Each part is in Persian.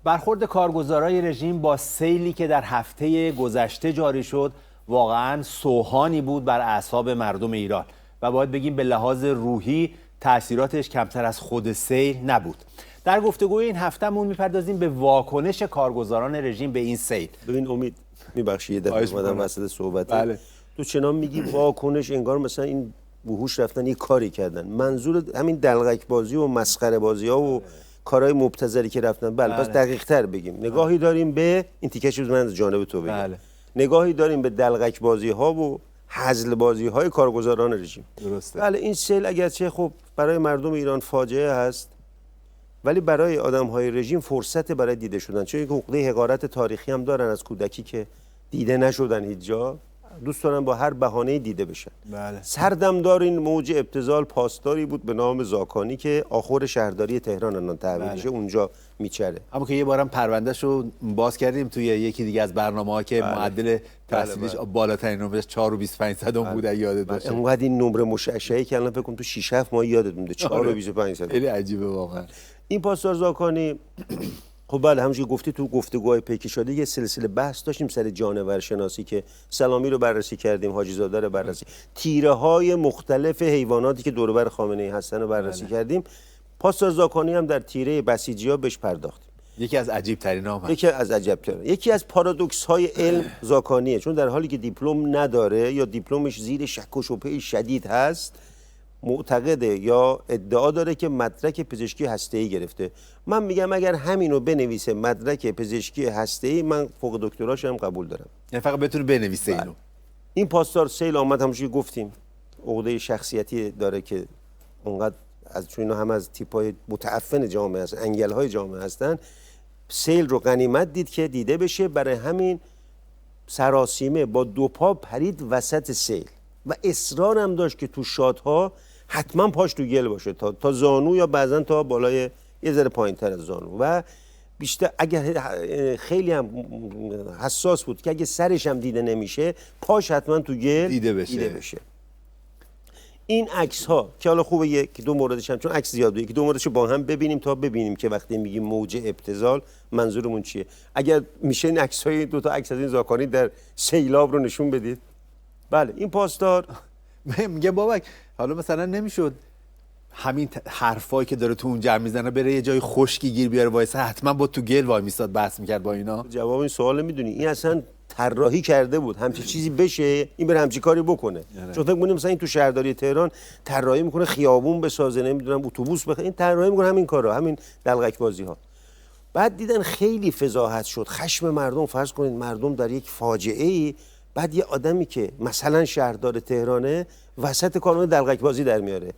برخورد کارگزارای رژیم با سیلی که در هفته گذشته جاری شد واقعاً سوهانی بود بر اعصاب مردم ایران و باید بگیم به لحاظ روحی تأثیراتش کمتر از خود سیل نبود. در گفتگوی این هفتهمون میپردازیم به واکنش کارگزاران رژیم به این سیل. ببین امید، میبخشید اومدم وسط صحبت. بله. تو چنان میگی واکنش، انگار مثلا این وحوش رفتن یه کاری کردن. منظور همین دلغک بازی و مسخره بازی ها و کارهای مبتذلی که رفتن. بله. پس دقیق تر بگیم. نگاهی داریم به این تیکش من از جانب تو بگم. بله. نگاهی داریم به دلغک بازی ها و هزل بازی های کارگزاران رژیم. درسته. بله، این سیل اگرچه خب برای مردم ایران فاجعه هست، ولی برای آدم های رژیم فرصت برای دیده شدن، چون یک عقده حقارت تاریخی هم دارن از کودکی که دیده نشدن هیچ جا، دوست دارن با هر بهانه‌ای دیده بشن. بله. سردمدار این موج ابتذال پاسداری بود به نام زاکانی که آخر شهرداری تهران الان تحویل میشه، اونجا میچره. اما که یه بارم پروندهش رو باز کردیم توی یکی دیگه از برنامه‌ها که معدل تحصیلیش بالاترین نمرش 4.25 بود، یادت باشه. انقدر این نمره مشعشعی که الان فکر کنم تو 6-7 ماه یادت مونده 4.25. خیلی عجیبه واقعا. این پاسدار زاکانی خب بله، همونجوری گفتی تو گفتگوهای پیکی شده یه سلسله بحث داشتیم سر جانور شناسی که سلامی رو بررسی کردیم، حاجی زاده رو بررسی، تیره های مختلف حیواناتی که دور و بر خامنه‌ای هستن رو بررسی کردیم. پاسدار زاکانی هم در تیره بسیجی‌ها بهش پرداختیم. یکی از عجیب ترین ها، یکی از عجیب ترین، یکی از پارادوکس های علم زاکانیه، چون در حالی که دیپلم نداره یا دیپلمش زیر شک و شبهه شدید هست، معتقده یا ادعا داره که مدرک پزشکی هسته‌ای گرفته. من میگم اگر همینو بنویسه مدرک پزشکی هسته‌ای، من فوق دکتراش هم قبول دارم. یعنی فقط بتونه بنویسه اینو. این پاسدار سیل آمد، همونجوری گفتیم عقده شخصیتی داره که اونقدر از چون اینا هم از تیپ‌های متعفن جامعه هستن، انگل‌های جامعه هستن، سیل رو غنیمت دید که دیده بشه، برای همین سراسیمه با دو پا پرید وسط سیل و اصرار هم داشت که تو شات‌ها حتما پاش تو گل باشه تا زانو یا بعضن تا بالای یه ذره پایین‌تر از زانو، و بیشتر اگر خیلی هم حساس بود که اگه سرش هم دیده نمیشه پاش حتما تو گل دیده بشه. این عکس ها که حالا خوبه یکی دو موردش هم، چون عکس زیاد بود، یکی دو موردش رو با هم ببینیم تا ببینیم که وقتی میگیم موج ابتذال منظورمون چیه. اگر میشه این عکس های دو تا عکس از این زاکانی در سیلاب رو نشون بدید. بله، این پاسدار میگه بابک حالا مثلا نمیشد همین حرفایی که داره تو اون جمع میزنه بره یه جای خشکی گیر بیاره وایسه، حتما با تو گل وای میستاد بحث میکرد با اینا؟ جواب این سوال میدونی، این اصلا طراحی کرده بود همچین چیزی بشه، این بره همچین کاری بکنه. چون فکر می‌کنیم مثلا این تو شهرداری تهران طراحی میکنه خیابون بسازه، نمیدونم اتوبوس بخره، این طراحی میکنه همین کارا، همین دلغک بازی ها. بعد دیدن خیلی فضاحت شد، خشم مردم، فرض کنید مردم در یک فاجعه ای، بعد یه آدمی که مثلا شهردار تهرانه وسط کانون دلغک بازی در میاره.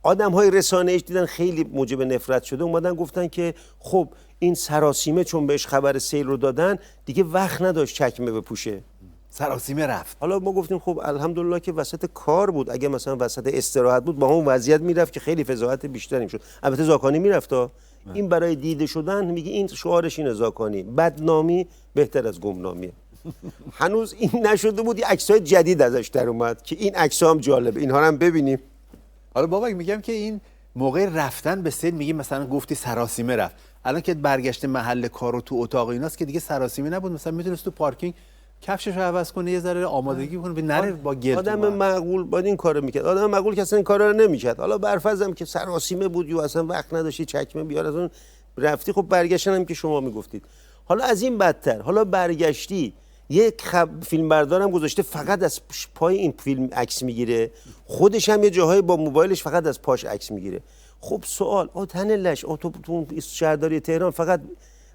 آدم‌های رسانه‌ایش دیدن خیلی موجب نفرت شده، اومدن گفتن که خب این سراسیمه چون بهش خبر سیل رو دادن دیگه وقت نداشت چکمه بپوشه، سراسیمه رفت. حالا ما گفتیم خب الحمدلله که وسط کار بود، اگه مثلا وسط استراحت بود با اون وضعیت میرفت که خیلی فضاحت بیشتری میشد. البته زاکانی میرفت این برای دیده شدن، میگه این شعارش اینه، زاکانی بدنامی بهتر از گمنامیه. هنوز این نشده بود، یه عکسای جدید ازش در اومد که این عکس‌ها هم جالبه، اینها هم ببینیم. حالا بابک میگم که این موقع رفتن به سیل، میگی مثلا گفتی سراسیمه رفت، الان که برگشته محل کار و تو اتاق ایناست که دیگه سراسیمه نبود، مثلا میتونست تو پارکینگ کفشش رو عوض کنه، یه ذره آمادگی کنه به نره با گل. آدم معقول باید این کارو میکرد، آدم معقول که اصلا این کارا رو نمیکرد. حالا برفرضم که سراسیمه بود یا اصلا وقت نداشتی چکمه بیار از اون رفتی، خب برگشتن هم که شما میگفتید. حالا از این بدتر، حالا برگشتی یک فیلمبردارم گذاشته فقط از پای این فیلم عکس میگیره، خودش هم یه جاهای با موبایلش فقط از پاش عکس میگیره. خب سوال، تن لش تو شهرداری تهران فقط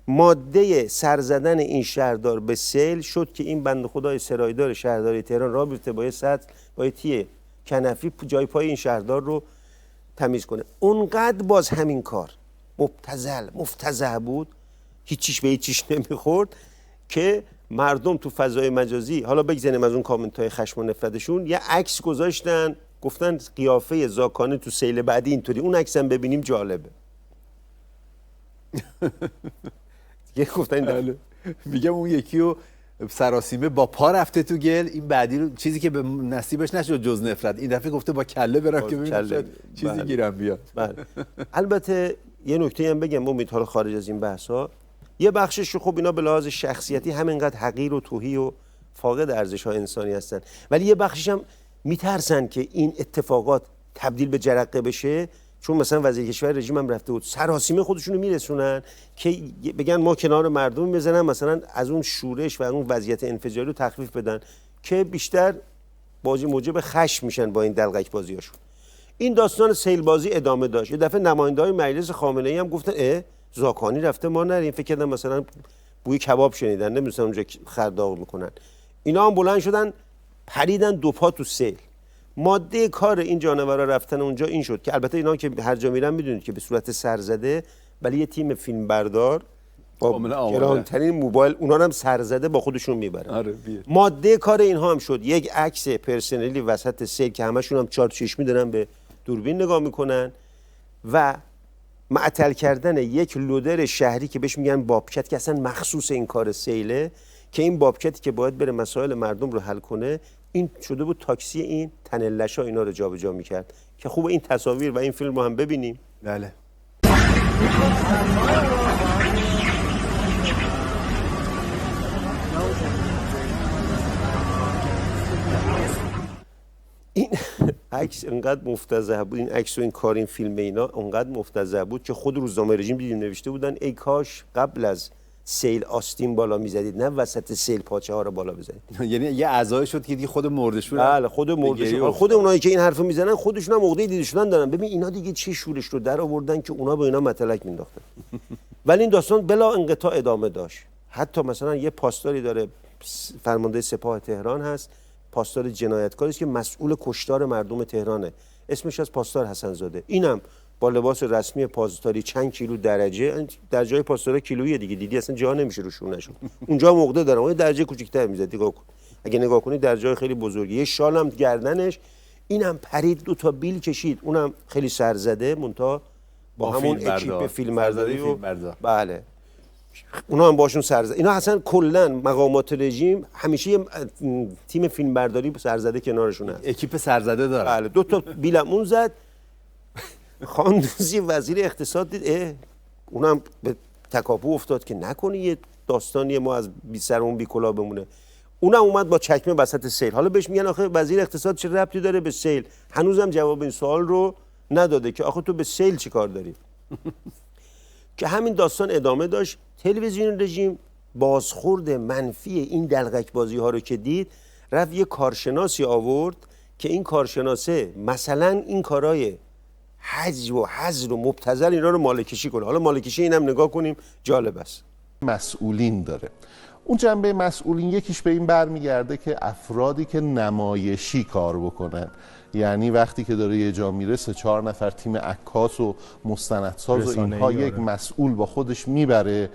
ماده سر زدن این شهردار به سیل شد که این بنده خدای سرایدار شهرداری تهران را بیفته با یه سطل با یه تیه کنفی جای پای این شهردار رو تمیز کنه. اونقدر باز همین کار مفتزه بود، هیچیش به هیچیش نمیخورد که مردم تو فضای مجازی، حالا بگذاریم از اون کامنت‌های خشم و نفرتشون، یه عکس گذاشتن گفتن قیافه زاکانی تو سیل بعدی اینطوری، اون عکس هم ببینیم جالبه. دیگه گفتن میگم اون یکی رو سراسیمه با پا رفته تو گل، این بعدی رو چیزی که به نصیبش نشد جز نفرت، این دفعه گفته با کله برم که ببینم چیزی گیرم بیاد. بله. البته یه نکته هم بگم امید، حالا خارج از این بحثا، یه بخشش خب اینا به لحاظ شخصیتی همینقدر حقیر و توهی و فاقد ارزش‌های انسانی هستن، ولی یه بخشش هم میترسن که این اتفاقات تبدیل به جرقه بشه، چون مثلا وزیر کشور رژیم هم رفته بود، سراسیمه خودشونو میرسونن که بگن ما کنار مردم میزنن، مثلا از اون شورش و اون وضعیت انفجاری رو تخفیف بدن که بیشتر بازی موجب خشم میشن با این دلقک بازیاشون. این داستان سیل بازی ادامه داشت. یه دفعه نماینده‌های مجلس خامنه‌ای هم گفتن زاکانی رفته ما نریم، فکر کردن مثلا بوی کباب شنیدن، نمی‌دونن اونجا خرداق میکنن. اینا هم بلند شدن پریدن دو پا تو سیل. ماده کار این جانورا رفتن اونجا این شد که البته اینا که هر جا میرن میدونید که به صورت سرزده، ولی یه تیم فیلمبردار با گرانترین موبایل اونا هم سرزده با خودشون میبرن. ماده کار اینها هم شد یک عکس پرسنلی وسط سیل که همشون هم چارت چشمی دارن به دوربین نگاه میکنن و معطل کردن یک لودر شهری که بهش میگن بابکت که اصلا مخصوص این کار سیله، که این بابکتی که باید بره مسائل مردم رو حل کنه، این شده بود تاکسی این تنلشا اینا رو جابجا میکرد که خوب این تصاویر و این فیلم رو هم ببینیم. بله. این عکس انقدر مفتضح بود، این عکس و این کار این فیلم اینا انقدر مفتضح بود که خود روزنامه رژیم دیدیم نوشته بودن ای کاش قبل از سیل آستین بالا میزدید نه وسط سیل پاچه ها رو بالا بزنید. یعنی یه اعضای شد که دیگه خود مردشور. بله خود مردشور، خود اونایی که این حرفو میزنن خودشون هم عقده دیده شدن دارن. ببین اینا دیگه چه شورش رو در آوردن که اونا به اینا متلک مینداختن. ولی این داستان بلا انقطاع ادامه داشت. حتی مثلا یه پاسداری داره، فرمانده سپاه تهران هست، پاسدار جنایتکاری است که مسئول کشتار مردم تهرانه، اسمش از پاسدار حسن‌زاده. اینم با لباس رسمی پاسداری چند کیلو درجه، در جای پاسدار کیلویی دیگه دیدی اصلا جا نمیشه روشونشون. اونجا عقده دارن، اون درجه کوچیک‌تر میزد. نگاه کن، اگه نگاه کنی در جای خیلی بزرگی، یه شال هم گردنش، اینم پرید دو تا بیل کشید، اونم خیلی سرزده مونتا با همون اکیپ فیلمبرداری و بله اونا هم باشون سرزده. اینا اصلا کلا مقامات رژیم همیشه یه تیم فیلمبرداری سرزده کنارشون هست، اکیپ سرزده داره. بله دو تا بیلمون زد. خاندوزی وزیر اقتصاد دید اونم به تکاپو افتاد که نکنه یه داستانی ما از بی سرمون بی کلاه بمونه. اونم اومد با چکمه وسط سیل. حالا بهش میگن آخه وزیر اقتصاد چه ربطی داره به سیل؟ هنوزم جواب این سوال رو نداده که آخه تو به سیل چی کار داری؟ که همین داستان ادامه داشت. تلویزیون رژیم بازخورد منفی این دلقک بازی ها رو که دید، رفت یه کارشناسی آورد که این کارشناسه مثلا این کارهای حج و حظر و مبتذل اینا رو مالکشی کنه. حالا مالکشی اینم نگاه کنیم جالب است. مسئولین داره. اون جنبه مسئولین یکیش به این برمیگرده که افرادی که نمایشی کار بکنن، یعنی وقتی که داره یه جا میره 3-4 نفر تیم عکاس و مستندساز و اینها یک مسئول با خودش میبره،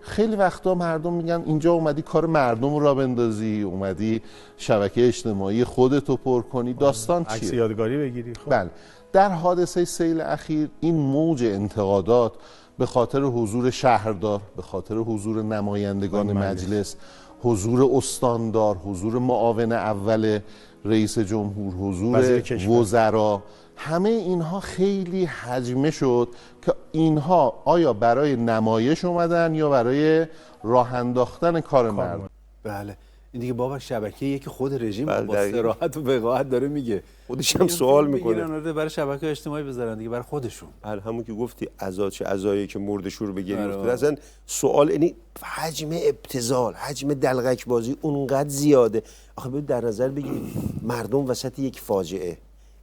خیلی وقتا مردم میگن اینجا اومدی کار مردم را بندازی، اومدی شبکه اجتماعی خودتو پر کنی، داستان چیه؟ عکس یادگاری بگیری. خب بله. در حادثه سیل اخیر این موج انتقادات به خاطر حضور شهردار، به خاطر حضور نمایندگان مجلس، حضور استاندار، حضور معاون اول رئیس جمهور، حضور وزرا، همه اینها خیلی حجمه شد که اینها آیا برای نمایش اومدن یا برای راه انداختن کار مردم. بله این دیگه بابا شبکه‌ایه که خود رژیم با صراحت و وقاحت داره میگه، خودش هم سوال میکنه برای شبکه اجتماعی بذارن دیگه، برای خودشون. همون که گفتی عزا چه عزایی که مردشور به گریه افتاد، اصلا سوال یعنی حجم ابتذال، حجم دلقک بازی اونقدر زیاده. آخه ببین در نظر بگیر مردم وسط یک فاجعه،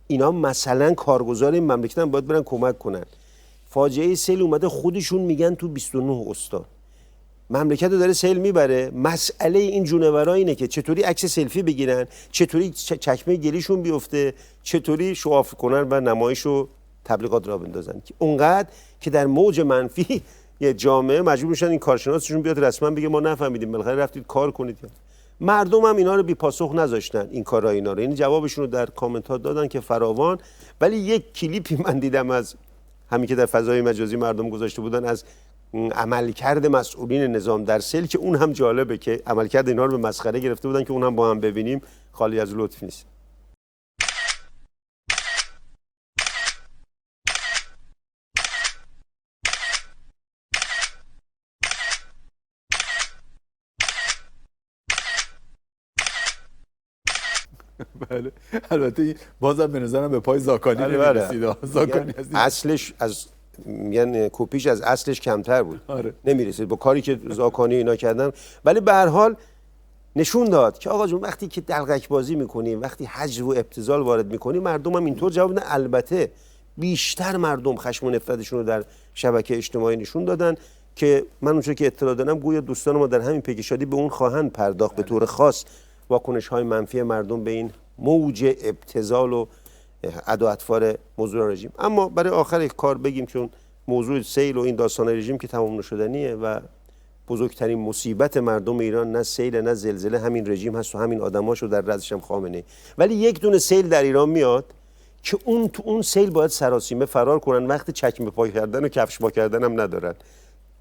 اینا مثلا کارگزار این مملکت هم باید برن کمک کنن. فاجعه سیل اومده خودشون میگن تو 29 استان مملکت رو داره سیل میبره. مسئله این جونورا اینه که چطوری عکس سلفی بگیرن، چطوری چکمه گلیشون بیفته، چطوری شواف کنن و نمایش و تبلیغات را بندازن. که اونقدر که در موج منفی یه جامعه مجبور میشن این کارشناسشون بیاد رسما بگه ما نفهمیدیم، بالاخره رفتید کار کنید. مردم هم اینا رو بی پاسخ نذاشتن این کارا اینا رو، این جوابشون رو در کامنت ها دادن که فراوان. ولی یک کلیپی من دیدم از همین که در فضای مجازی مردم گذاشته بودن از عملکرد مسئولین نظام در سیل که اون هم جالبه که عملکرد اینا رو به مسخره گرفته بودن که اون هم با هم ببینیم، خالی از لطف نیست. بله البته بازم به نظرم به پای زاکانی نمی‌رسید. زاکانی اصلش از یعنی کپیش از اصلش کمتر بود. نمی‌رسید با کاری که زاکانی اینا کردن. ولی به هر حال نشون داد که آقا جون وقتی که دلقک بازی می‌کنیم، وقتی هجر و ابتذال وارد می‌کنیم، مردم هم اینطور جواب میدن. البته بیشتر مردم خشم و نفرتشون رو در شبکه اجتماعی نشون دادن که من اونجوری که اطلاع دادم گویا دوستان ما در همین پیک شادی به اون خواهند پرداخت به طور خاص واکنش‌های منفی مردم به این موج ابتذال و عد و اطفار موضوع رژیم. اما برای آخر کار بگیم چون موضوع سیل و این داستان رژیم که تمام نشدنیه و بزرگترین مصیبت مردم ایران نه سیل نه زلزله همین رژیم هست و همین آدماشو در رأسش هم خامنه‌ای. ولی یک دونه سیل در ایران میاد که تو اون سیل باید سراسیمه فرار کنن، وقت چکمه پا کردن و کفش پا کردن هم ندارن.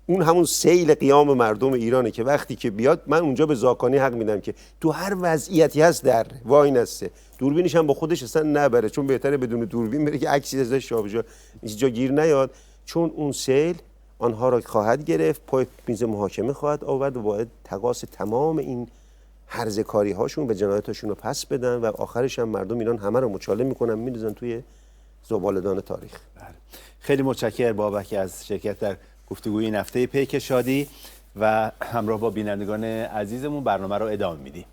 اون همون سیل قیام مردم ایرانه که وقتی که بیاد، من اونجا به زاکانی حق میدم که تو هر وضعیتی هست در وای نسته، دوربینش هم با خودش اصلا نبره، چون بهتره بدون دوربین بره که عکسی ازش جابجا اینجا گیر نیاد، چون اون سیل آنها را خواهد گرفت، پای میز محاکمه خواهد آورد و باید تقاص تمام این هرزکاری هاشون به جنایاتشون رو پس بدن و آخرش هم مردم ایران همه رو مچاله میکنن میندازن توی زباله‌دان تاریخ. خیلی متشکرم بابک از شرکت در گفتگوی این هفته پیک شادی و همراه با بینندگان عزیزمون برنامه رو ادامه میدیم.